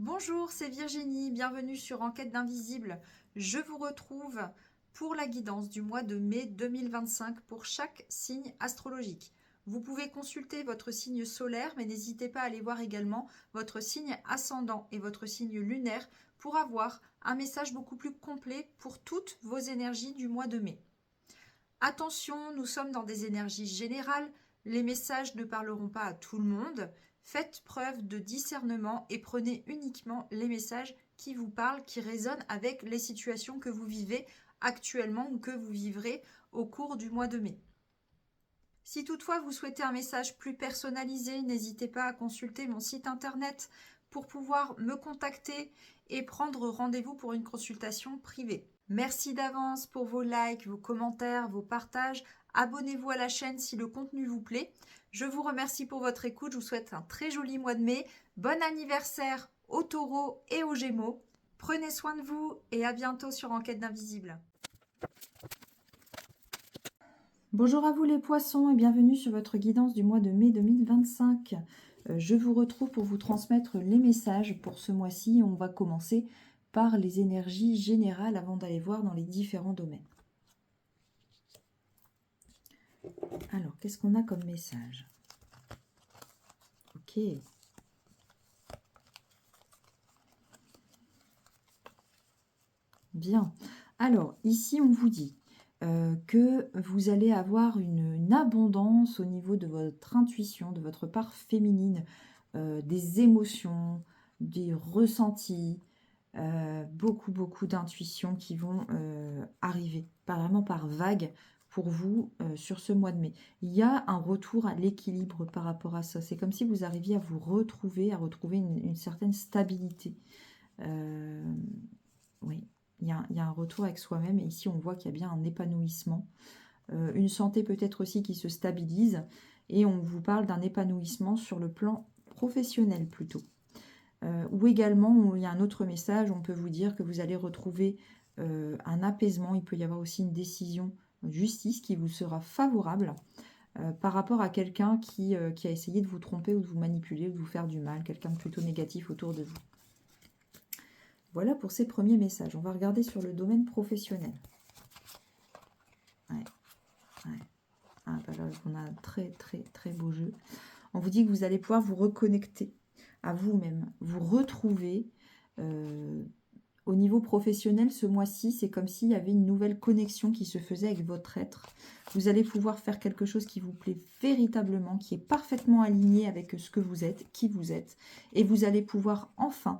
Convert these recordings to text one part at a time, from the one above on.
Bonjour, c'est Virginie, bienvenue sur Enquête d'Invisible. Je vous retrouve pour la guidance du mois de mai 2025 pour chaque signe astrologique. Vous pouvez consulter votre signe solaire, mais n'hésitez pas à aller voir également votre signe ascendant et votre signe lunaire pour avoir un message beaucoup plus complet pour toutes vos énergies du mois de mai. Attention, nous sommes dans des énergies générales, les messages ne parleront pas à tout le monde. Faites preuve de discernement et prenez uniquement les messages qui vous parlent, qui résonnent avec les situations que vous vivez actuellement ou que vous vivrez au cours du mois de mai. Si toutefois vous souhaitez un message plus personnalisé, n'hésitez pas à consulter mon site internet pour pouvoir me contacter et prendre rendez-vous pour une consultation privée. Merci d'avance pour vos likes, vos commentaires, vos partages. Abonnez-vous à la chaîne si le contenu vous plaît. Je vous remercie pour votre écoute. Je vous souhaite un très joli mois de mai. Bon anniversaire aux taureaux et aux gémeaux. Prenez soin de vous et à bientôt sur Enquête d'Invisible. Bonjour à vous les poissons et bienvenue sur votre guidance du mois de mai 2025. Je vous retrouve pour vous transmettre les messages pour ce mois-ci. On va commencer par les énergies générales avant d'aller voir dans les différents domaines. Alors, qu'est-ce qu'on a comme message? Ok. Bien. Alors, ici, on vous dit que vous allez avoir une abondance au niveau de votre intuition, de votre part féminine, des émotions, des ressentis, beaucoup d'intuitions qui vont arriver, pas vraiment par vague pour vous sur ce mois de mai. Il y a un retour à l'équilibre par rapport à ça. C'est comme si vous arriviez à vous retrouver, une certaine stabilité. Oui, il y a un retour avec soi-même et ici on voit qu'il y a bien un épanouissement. Une santé peut-être aussi qui se stabilise et on vous parle d'un épanouissement sur le plan professionnel plutôt. Ou également, il y a un autre message, on peut vous dire que vous allez retrouver un apaisement. Il peut y avoir aussi une décision de justice qui vous sera favorable par rapport à quelqu'un qui a essayé de vous tromper ou de vous manipuler ou de vous faire du mal, quelqu'un de plutôt négatif autour de vous. Voilà pour ces premiers messages. On va regarder sur le domaine professionnel. Ouais. Ah, bah là, on a un très beau jeu. On vous dit que vous allez pouvoir vous reconnecter à vous-même, vous retrouver au niveau professionnel ce mois-ci. C'est comme s'il y avait une nouvelle connexion qui se faisait avec votre être. Vous allez pouvoir faire quelque chose qui vous plaît véritablement, qui est parfaitement aligné avec ce que vous êtes, qui vous êtes. Et vous allez pouvoir enfin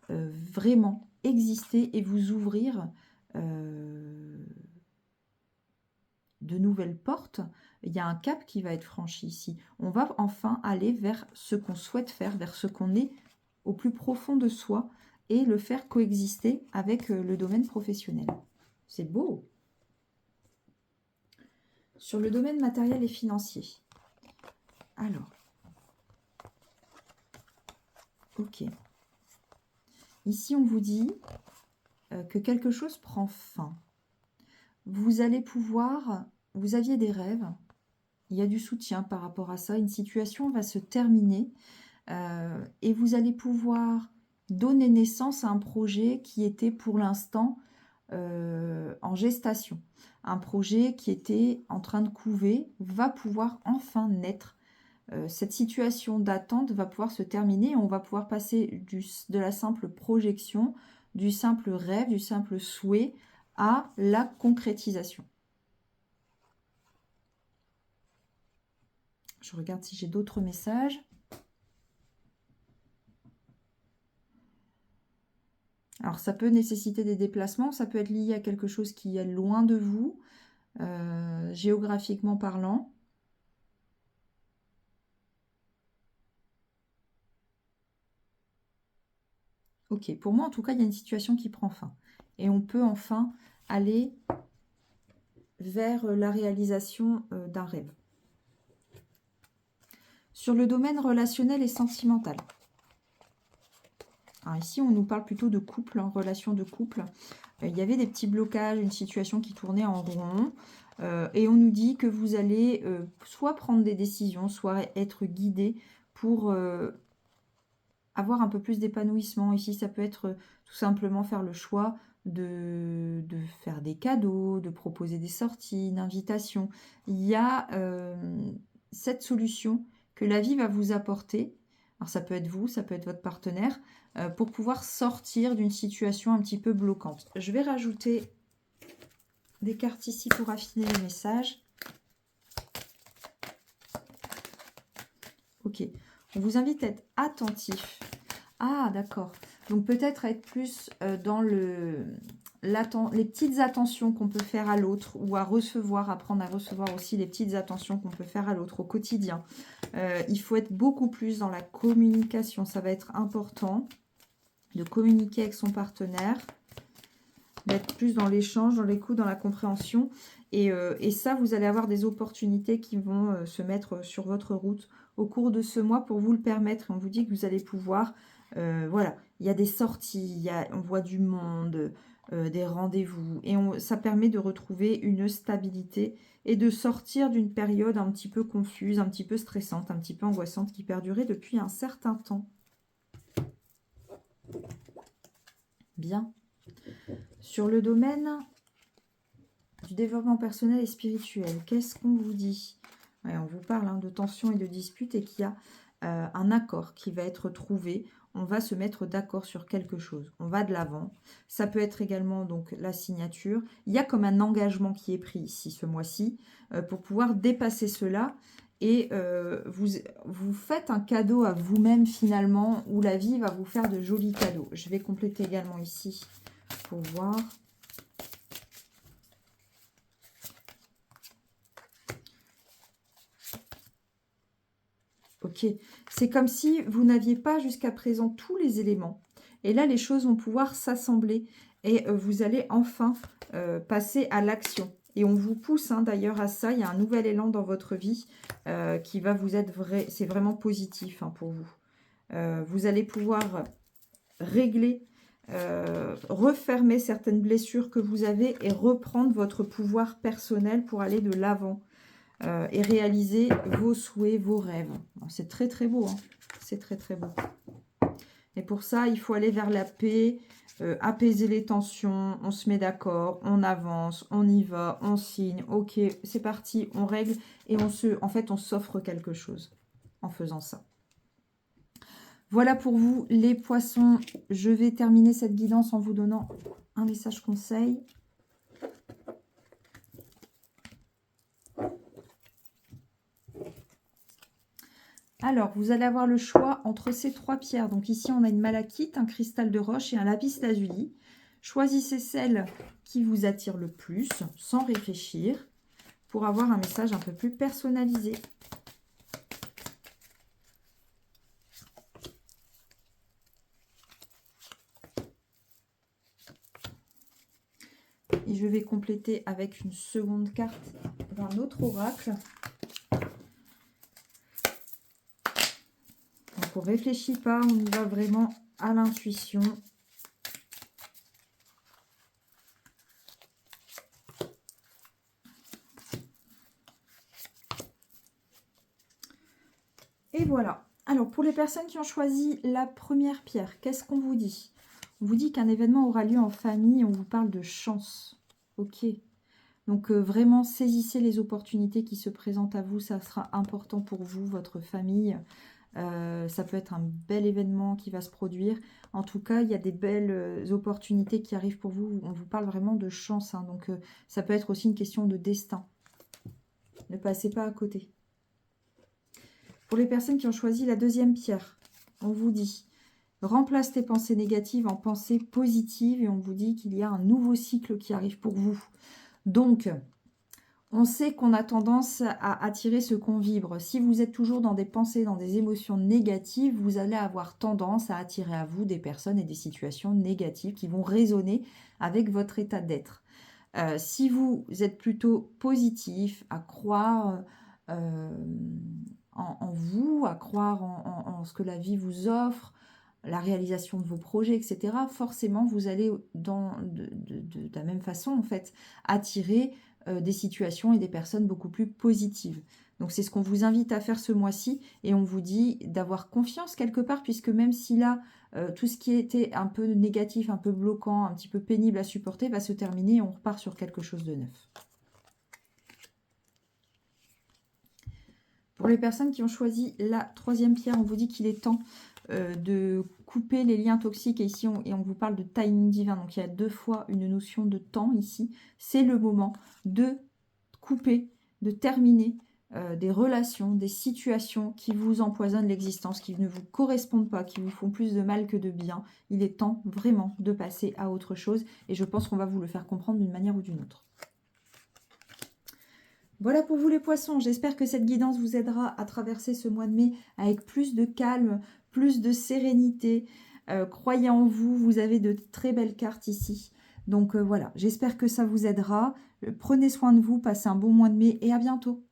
vraiment exister et vous ouvrir de nouvelles portes. Il y a un cap qui va être franchi ici. On va enfin aller vers ce qu'on souhaite faire, vers ce qu'on est au plus profond de soi et le faire coexister avec le domaine professionnel. C'est beau. Sur le domaine matériel et financier. Alors. Ok. Ici, on vous dit que quelque chose prend fin. Vous allez pouvoir, vous aviez des rêves, il y a du soutien par rapport à ça, une situation va se terminer et vous allez pouvoir donner naissance à un projet qui était pour l'instant en gestation. Un projet qui était en train de couver va pouvoir enfin naître. Cette situation d'attente va pouvoir se terminer et on va pouvoir passer de la simple projection, du simple rêve, du simple souhait à la concrétisation. Je regarde si j'ai d'autres messages. Alors, ça peut nécessiter des déplacements, ça peut être lié à quelque chose qui est loin de vous, géographiquement parlant. Ok, pour moi, en tout cas, il y a une situation qui prend fin. Et on peut enfin aller vers la réalisation d'un rêve. Sur le domaine relationnel et sentimental. Alors ici, on nous parle plutôt de couple, relation de couple. Il y avait des petits blocages, une situation qui tournait en rond. Et on nous dit que vous allez soit prendre des décisions, soit être guidé pour avoir un peu plus d'épanouissement. Ici, ça peut être tout simplement faire le choix de faire des cadeaux, de proposer des sorties, une invitation. Il y a cette solution que la vie va vous apporter. Alors ça peut être vous, ça peut être votre partenaire, pour pouvoir sortir d'une situation un petit peu bloquante. Je vais rajouter des cartes ici pour affiner le message. Ok, on vous invite à être attentif. Ah, d'accord. Donc peut-être être plus dans les petites attentions qu'on peut faire à l'autre ou à recevoir, apprendre à recevoir aussi les petites attentions qu'on peut faire à l'autre au quotidien. Il faut être beaucoup plus dans la communication. Ça va être important de communiquer avec son partenaire, d'être plus dans l'échange, dans l'écoute, dans la compréhension. Et ça, vous allez avoir des opportunités qui vont se mettre sur votre route au cours de ce mois pour vous le permettre. On vous dit que vous allez pouvoir, voilà, il y a des sorties, on voit du monde, des rendez-vous. Et ça permet de retrouver une stabilité et de sortir d'une période un petit peu confuse, un petit peu stressante, un petit peu angoissante qui perdurait depuis un certain temps. Bien. Sur le domaine du développement personnel et spirituel, qu'est-ce qu'on vous dit? Ouais, on vous parle de tensions et de disputes et qu'il y a un accord qui va être trouvé. On va se mettre d'accord sur quelque chose. On va de l'avant. Ça peut être également donc la signature. Il y a comme un engagement qui est pris ici ce mois-ci pour pouvoir dépasser cela. Et vous faites un cadeau à vous-même finalement, où la vie va vous faire de jolis cadeaux. Je vais compléter également ici pour voir. Ok, c'est comme si vous n'aviez pas jusqu'à présent tous les éléments. Et là, les choses vont pouvoir s'assembler et vous allez enfin passer à l'action. Et on vous pousse d'ailleurs à ça. Il y a un nouvel élan dans votre vie qui va vous être vrai. C'est vraiment positif pour vous. Vous allez pouvoir régler, refermer certaines blessures que vous avez et reprendre votre pouvoir personnel pour aller de l'avant. Et réaliser vos souhaits, vos rêves. C'est très très beau, c'est très très beau. Et pour ça, il faut aller vers la paix, apaiser les tensions, on se met d'accord, on avance, on y va, on signe, ok, c'est parti, on règle et en fait, on s'offre quelque chose en faisant ça. Voilà pour vous les poissons. Je vais terminer cette guidance en vous donnant un message conseil. Alors, vous allez avoir le choix entre ces trois pierres. Donc ici, on a une malachite, un cristal de roche et un lapis lazuli. Choisissez celle qui vous attire le plus, sans réfléchir, pour avoir un message un peu plus personnalisé. Et je vais compléter avec une seconde carte d'un autre oracle. Donc, on ne réfléchit pas, on y va vraiment à l'intuition. Et voilà. Alors, pour les personnes qui ont choisi la première pierre, qu'est-ce qu'on vous dit? On vous dit qu'un événement aura lieu en famille, on vous parle de chance. Ok. Donc, vraiment, saisissez les opportunités qui se présentent à vous. Ça sera important pour vous, votre famille. Ça peut être un bel événement qui va se produire. En tout cas, il y a des belles opportunités qui arrivent pour vous. On vous parle vraiment de chance. Donc, ça peut être aussi une question de destin. Ne passez pas à côté. Pour les personnes qui ont choisi la deuxième pierre, on vous dit, remplace tes pensées négatives en pensées positives et on vous dit qu'il y a un nouveau cycle qui arrive pour vous. Donc, on sait qu'on a tendance à attirer ce qu'on vibre. Si vous êtes toujours dans des pensées, dans des émotions négatives, vous allez avoir tendance à attirer à vous des personnes et des situations négatives qui vont résonner avec votre état d'être. Si vous êtes plutôt positif, à croire en vous, à croire en ce que la vie vous offre, la réalisation de vos projets, etc., forcément, vous allez de la même façon, en fait, attirer des situations et des personnes beaucoup plus positives. Donc c'est ce qu'on vous invite à faire ce mois-ci et on vous dit d'avoir confiance quelque part, puisque même si là, tout ce qui était un peu négatif, un peu bloquant, un petit peu pénible à supporter va se terminer et on repart sur quelque chose de neuf. Pour les personnes qui ont choisi la 3e pierre, on vous dit qu'il est temps de couper les liens toxiques. Et ici, on vous parle de timing divin. Donc, il y a 2 fois une notion de temps ici. C'est le moment de couper, de terminer des relations, des situations qui vous empoisonnent l'existence, qui ne vous correspondent pas, qui vous font plus de mal que de bien. Il est temps vraiment de passer à autre chose. Et je pense qu'on va vous le faire comprendre d'une manière ou d'une autre. Voilà pour vous les poissons, j'espère que cette guidance vous aidera à traverser ce mois de mai avec plus de calme, plus de sérénité. Croyez en vous, vous avez de très belles cartes ici. Donc voilà, j'espère que ça vous aidera. Prenez soin de vous, passez un bon mois de mai et à bientôt.